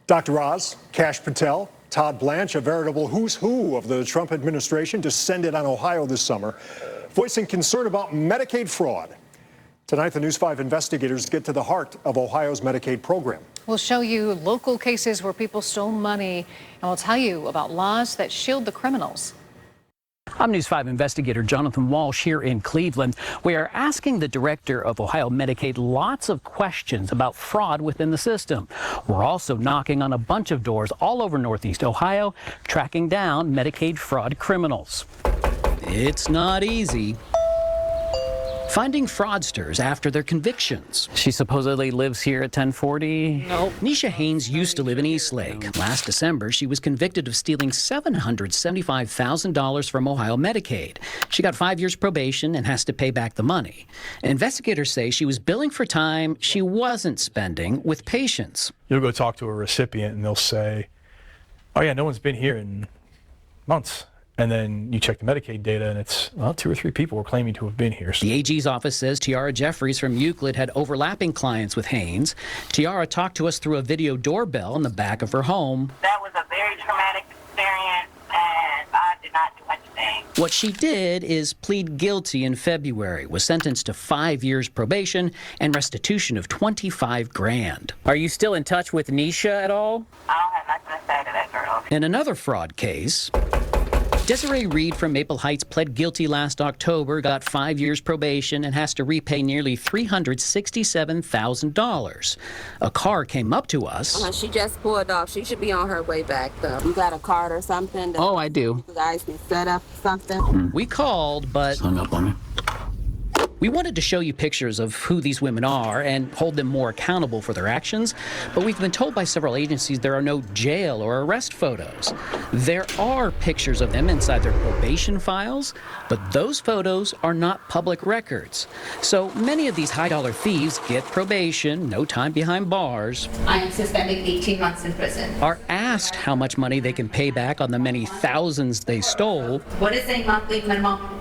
Dr. Oz, Kash Patel, Todd Blanche, a veritable who's who of the Trump administration, descended on Ohio this summer, voicing concern about Medicaid fraud. Tonight, the News 5 investigators get to the heart of Ohio's Medicaid program. We'll show you local cases where people stole money, and we'll tell you about laws that shield the criminals. I'm News 5 investigator Jonathan Walsh here in Cleveland. We are asking the director of Ohio Medicaid lots of questions about fraud within the system. We're also knocking on a bunch of doors all over Northeast Ohio, tracking down Medicaid fraud criminals. It's not easy finding fraudsters after their convictions. She supposedly lives here at 1040. Nope. Nisha Haynes used to live in Eastlake. Last December, she was convicted of stealing $775,000 from Ohio Medicaid. She got 5 years probation and has to pay back the money. Investigators say she was billing for time she wasn't spending with patients. You'll go talk to a recipient and they'll say, oh yeah, no one's been here in months. And then you check the Medicaid data, and it's, well, 2 or 3 people were claiming to have been here. The AG's office says Tiara Jeffries from Euclid had overlapping clients with Haynes. Tiara talked to us through a video doorbell in the back of her home. That was a very traumatic experience, and I did not do anything. What she did is plead guilty in February, was sentenced to 5 years probation and restitution of $25,000. Are you still in touch with Nisha at all? I don't have nothing to say to that girl. In another fraud case, Desiree Reed from Maple Heights pled guilty last October, got 5 years probation, and has to repay nearly $367,000. A car came up to us. She just pulled off. She should be on her way back, though. You got a card or something? Oh, I do. You guys can set up something? We called, but hung up on me. We wanted to show you pictures of who these women are and hold them more accountable for their actions, but we've been told by several agencies there are no jail or arrest photos. There are pictures of them inside their probation files, but those photos are not public records. So many of these high-dollar thieves get probation, no time behind bars, I am suspending 18 months in prison. are asked how much money they can pay back on the many thousands they stole, What is a monthly minimum?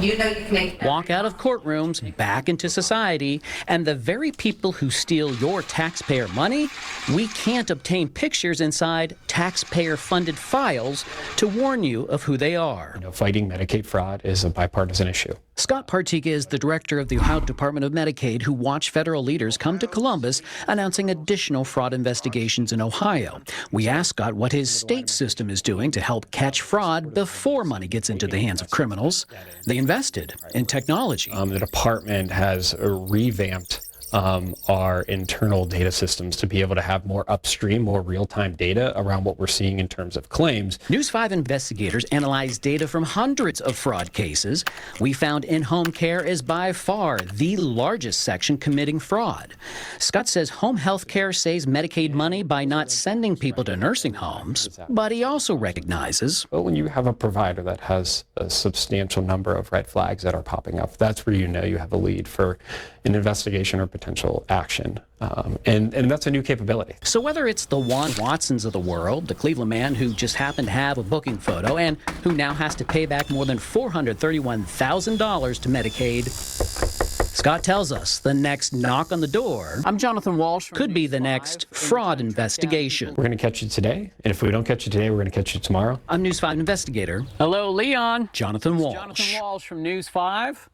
You know you can make walk out of courtrooms, back into society, and the very people who steal your taxpayer money, we can't obtain pictures inside taxpayer-funded files to warn you of who they are. Fighting Medicaid fraud is a bipartisan issue. Scott Partika is the director of the Ohio Department of Medicaid, who watched federal leaders come to Columbus announcing additional fraud investigations in Ohio. We asked Scott what his state system is doing to help catch fraud before money gets into the hands of criminals. They invested in technology. The department has revamped our internal data systems to be able to have more upstream, more real-time data around what we're seeing in terms of claims. News 5 investigators analyzed data from hundreds of fraud cases. We found in-home care is by far the largest section committing fraud. Scott says home health care saves Medicaid money by not sending people to nursing homes, but he also recognizes, But when you have a provider that has a substantial number of red flags that are popping up, that's where you know you have a lead for an investigation or potential action. And that's a new capability. so whether it's the Juan Watsons of the world, the Cleveland man who just happened to have a booking photo and who now has to pay back more than $431,000 to Medicaid, Scott tells us the next knock on the door, I'm Jonathan Walsh. could be the next fraud investigation. We're going to catch you today, and if we don't catch you today, we're going to catch you tomorrow. I'm News 5 investigator Hello, Leon. Jonathan Walsh. Jonathan Walsh from News 5.